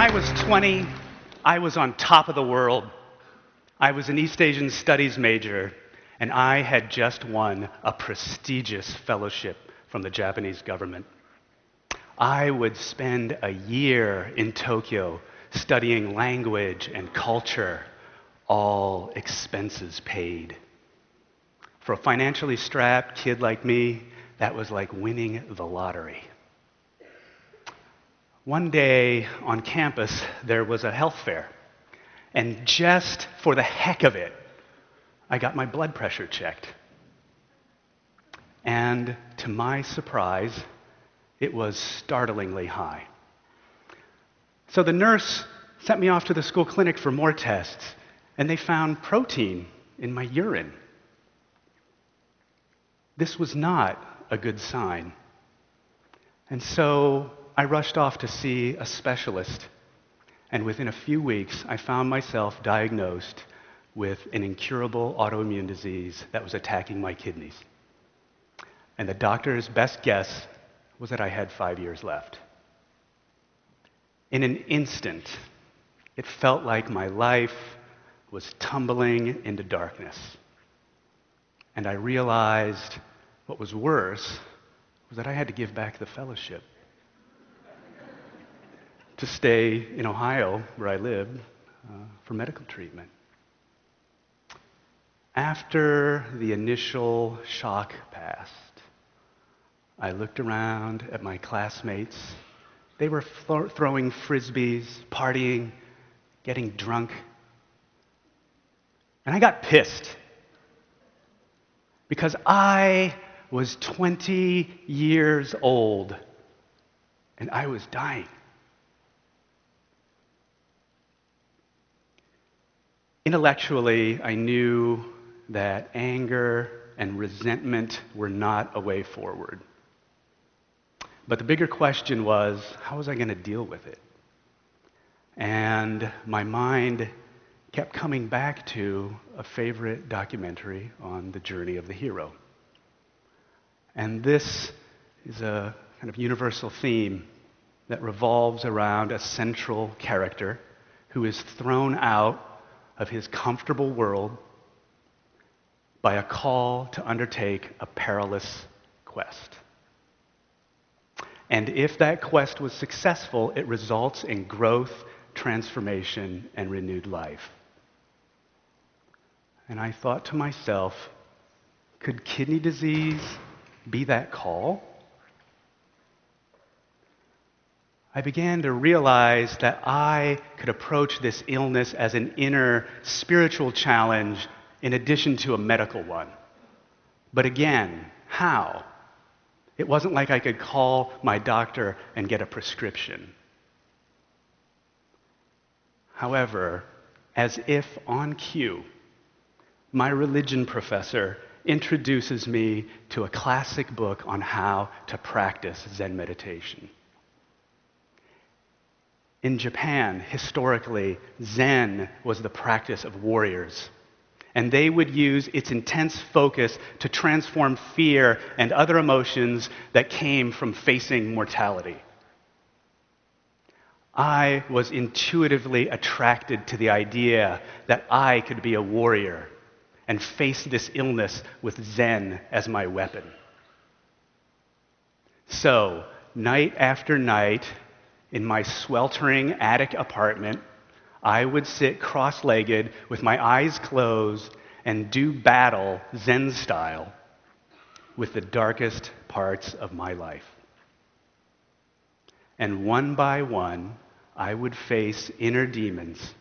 I was 20, I was on top of the world. I was an East Asian Studies major, and I had just won a prestigious fellowship from the Japanese government. I would spend a year in Tokyo studying language and culture, all expenses paid. For a financially strapped kid like me, that was like winning the lottery. One day on campus, there was a health fair. And just for the heck of it, I got my blood pressure checked. And to my surprise, it was startlingly high. So the nurse sent me off to the school clinic for more tests, and they found protein in my urine. This was not a good sign. And so I rushed off to see a specialist. And within a few weeks, I found myself diagnosed with an incurable autoimmune disease that was attacking my kidneys. And the doctor's best guess was that I had 5 years left. In an instant, it felt like my life was tumbling into darkness. And I realized what was worse was that I had to give back the fellowship to stay in Ohio, where I lived, for medical treatment. After the initial shock passed, I looked around at my classmates. They were throwing frisbees, partying, getting drunk. And I got pissed because I was 20 years old and I was dying. Intellectually, I knew that anger and resentment were not a way forward. But the bigger question was, how was I going to deal with it? And my mind kept coming back to a favorite documentary on the journey of the hero. And this is a kind of universal theme that revolves around a central character who is thrown out of his comfortable world by a call to undertake a perilous quest. And if that quest was successful, it results in growth, transformation, and renewed life. And I thought to myself, could kidney disease be that call? I began to realize that I could approach this illness as an inner spiritual challenge in addition to a medical one. But again, how? It wasn't like I could call my doctor and get a prescription. However, as if on cue, my religion professor introduces me to a classic book on how to practice Zen meditation. In Japan, historically, Zen was the practice of warriors. And they would use its intense focus to transform fear and other emotions that came from facing mortality. I was intuitively attracted to the idea that I could be a warrior and face this illness with Zen as my weapon. So, night after night, in my sweltering attic apartment, I would sit cross-legged with my eyes closed and do battle, Zen style, with the darkest parts of my life. And one by one, I would face inner demons.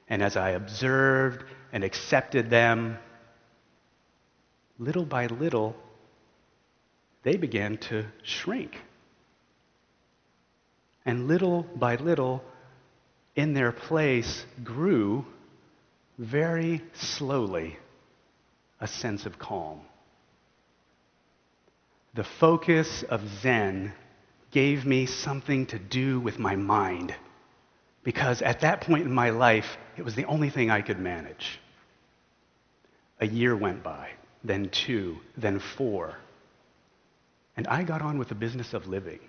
And as I observed and accepted them, little by little, they began to shrink. And little by little, in their place grew, very slowly, a sense of calm. The focus of Zen gave me something to do with my mind, because at that point in my life, it was the only thing I could manage. A year went by, then 2, then 4, and I got on with the business of living.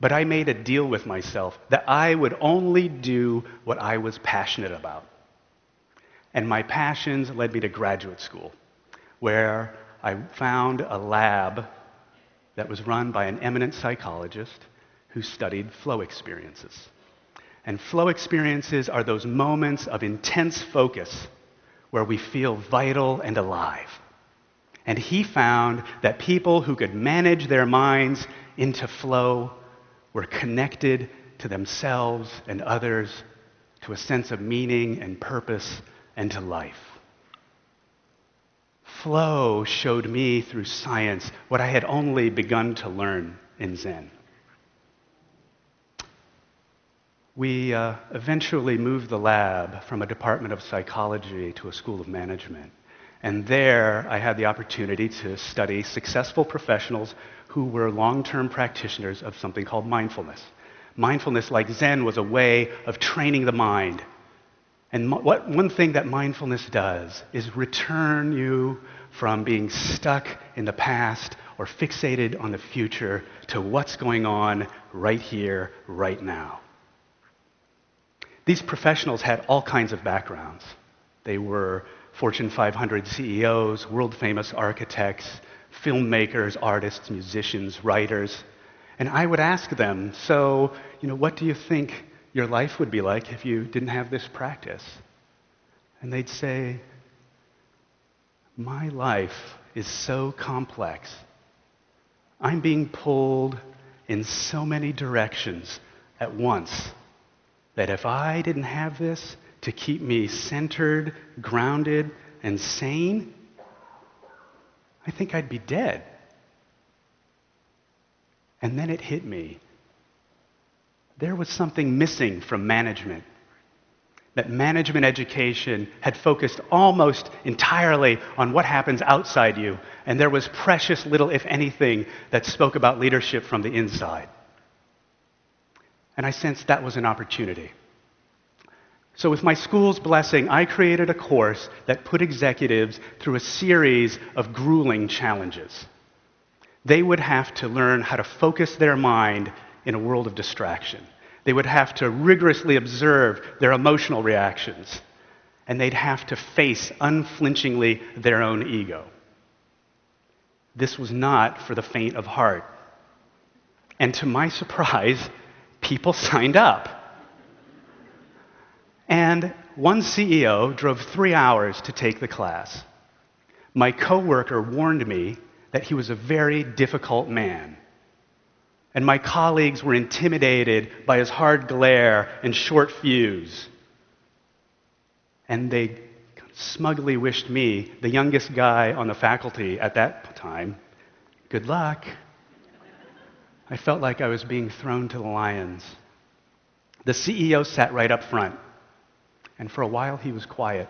But I made a deal with myself that I would only do what I was passionate about. And my passions led me to graduate school, where I found a lab that was run by an eminent psychologist who studied flow experiences. And flow experiences are those moments of intense focus where we feel vital and alive. And he found that people who could manage their minds into flow were connected to themselves and others, to a sense of meaning and purpose and to life. Flow showed me through science what I had only begun to learn in Zen. We eventually moved the lab from a department of psychology to a school of management. And there I had the opportunity to study successful professionals who were long-term practitioners of something called mindfulness. Mindfulness, like Zen, was a way of training the mind. And one thing that mindfulness does is return you from being stuck in the past or fixated on the future to what's going on right here, right now. These professionals had all kinds of backgrounds. They were Fortune 500 CEOs, world-famous architects, filmmakers, artists, musicians, writers. And I would ask them, so, what do you think your life would be like if you didn't have this practice? And they'd say, my life is so complex. I'm being pulled in so many directions at once that if I didn't have this to keep me centered, grounded, and sane, I think I'd be dead. And then it hit me. There was something missing from management. That management education had focused almost entirely on what happens outside you, and there was precious little, if anything, that spoke about leadership from the inside. And I sensed that was an opportunity. So with my school's blessing, I created a course that put executives through a series of grueling challenges. They would have to learn how to focus their mind in a world of distraction. They would have to rigorously observe their emotional reactions. And they'd have to face unflinchingly their own ego. This was not for the faint of heart. And to my surprise, people signed up. And one CEO drove 3 hours to take the class. My coworker warned me that he was a very difficult man. And my colleagues were intimidated by his hard glare and short fuse. And they smugly wished me, the youngest guy on the faculty at that time, good luck. I felt like I was being thrown to the lions. The CEO sat right up front. And for a while, he was quiet.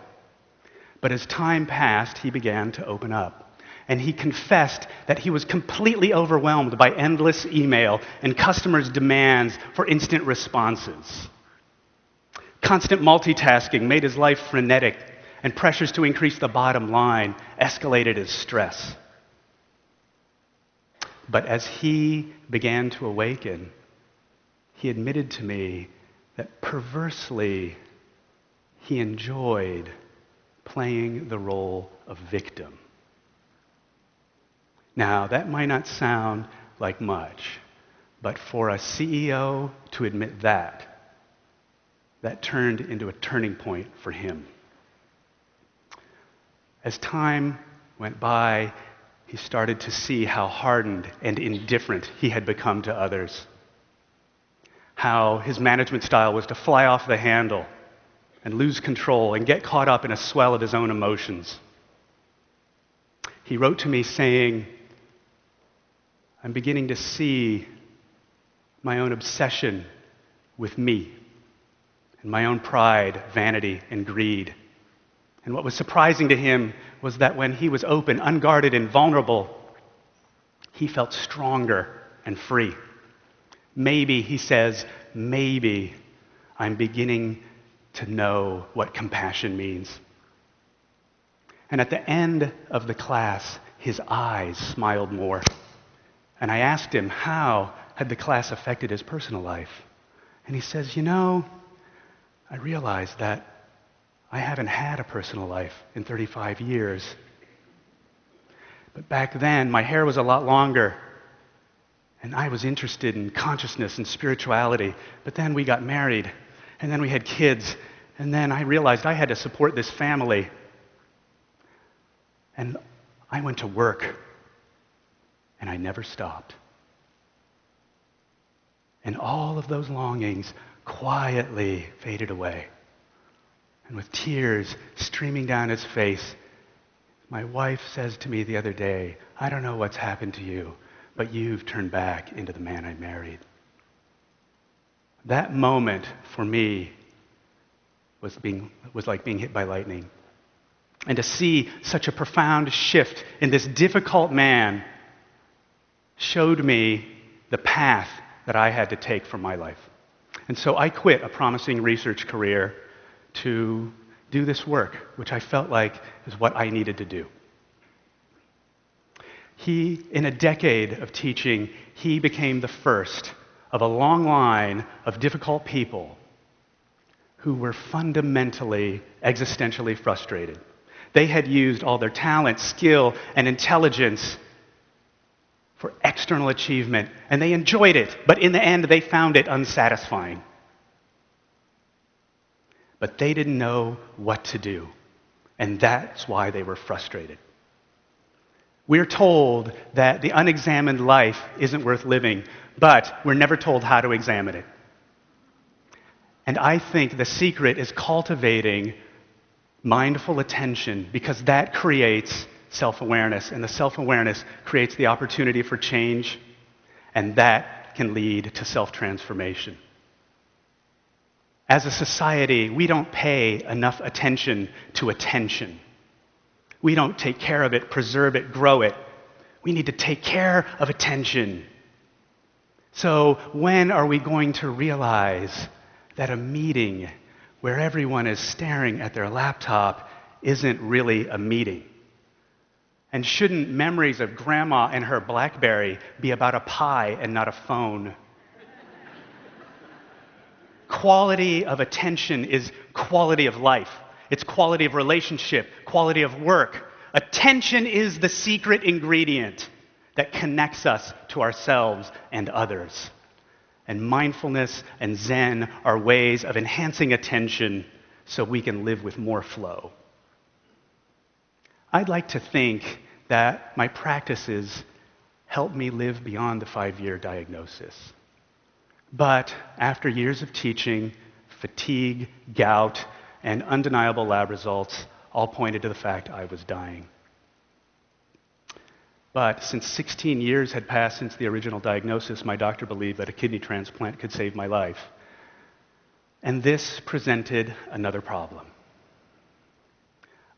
But as time passed, he began to open up. And he confessed that he was completely overwhelmed by endless email and customers' demands for instant responses. Constant multitasking made his life frenetic, and pressures to increase the bottom line escalated his stress. But as he began to awaken, he admitted to me that perversely, he enjoyed playing the role of victim. Now, that might not sound like much, but for a CEO to admit that turned into a turning point for him. As time went by, he started to see how hardened and indifferent he had become to others. How his management style was to fly off the handle and lose control and get caught up in a swell of his own emotions. He wrote to me saying, I'm beginning to see my own obsession with me and my own pride, vanity, and greed. And what was surprising to him was that when he was open, unguarded, and vulnerable, he felt stronger and free. Maybe, he says, maybe I'm beginning to know what compassion means. And at the end of the class, his eyes smiled more. And I asked him, how had the class affected his personal life? And he says, I realized that I haven't had a personal life in 35 years. But back then, my hair was a lot longer, and I was interested in consciousness and spirituality. But then we got married, and then we had kids, and then I realized I had to support this family. And I went to work, and I never stopped. And all of those longings quietly faded away. And with tears streaming down his face, my wife says to me the other day, I don't know what's happened to you, but you've turned back into the man I married. That moment for me was like being hit by lightning. And to see such a profound shift in this difficult man showed me the path that I had to take for my life. And so I quit a promising research career to do this work, which I felt like is what I needed to do. In a decade of teaching, he became the first of a long line of difficult people who were fundamentally, existentially frustrated. They had used all their talent, skill, and intelligence for external achievement, and they enjoyed it, but in the end, they found it unsatisfying. But they didn't know what to do, and that's why they were frustrated. We're told that the unexamined life isn't worth living, but we're never told how to examine it. And I think the secret is cultivating mindful attention, because that creates self-awareness, and the self-awareness creates the opportunity for change, and that can lead to self-transformation. As a society, we don't pay enough attention to attention. We don't take care of it, preserve it, grow it. We need to take care of attention. So when are we going to realize that a meeting where everyone is staring at their laptop isn't really a meeting? And shouldn't memories of Grandma and her BlackBerry be about a pie and not a phone? Quality of attention is quality of life. It's quality of relationship, quality of work. Attention is the secret ingredient that connects us to ourselves and others. And mindfulness and Zen are ways of enhancing attention so we can live with more flow. I'd like to think that my practices help me live beyond the 5-year diagnosis. But after years of teaching, fatigue, gout, and undeniable lab results all pointed to the fact I was dying. But since 16 years had passed since the original diagnosis, my doctor believed that a kidney transplant could save my life. And this presented another problem.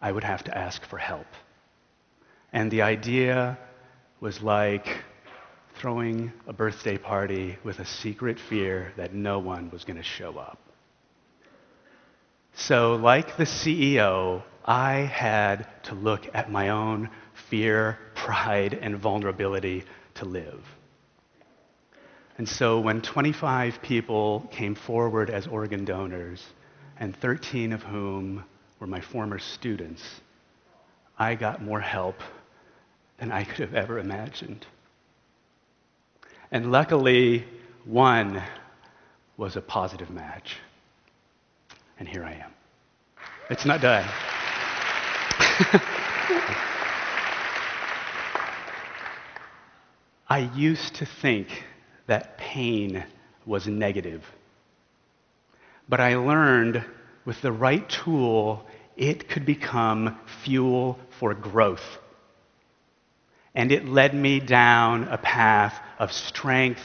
I would have to ask for help. And the idea was like throwing a birthday party with a secret fear that no one was going to show up. So, like the CEO, I had to look at my own fear, pride, and vulnerability to live. And so when 25 people came forward as organ donors, and 13 of whom were my former students, I got more help than I could have ever imagined. And luckily, one was a positive match. And here I am. It's not done. I used to think that pain was negative. But I learned with the right tool, it could become fuel for growth. And it led me down a path of strength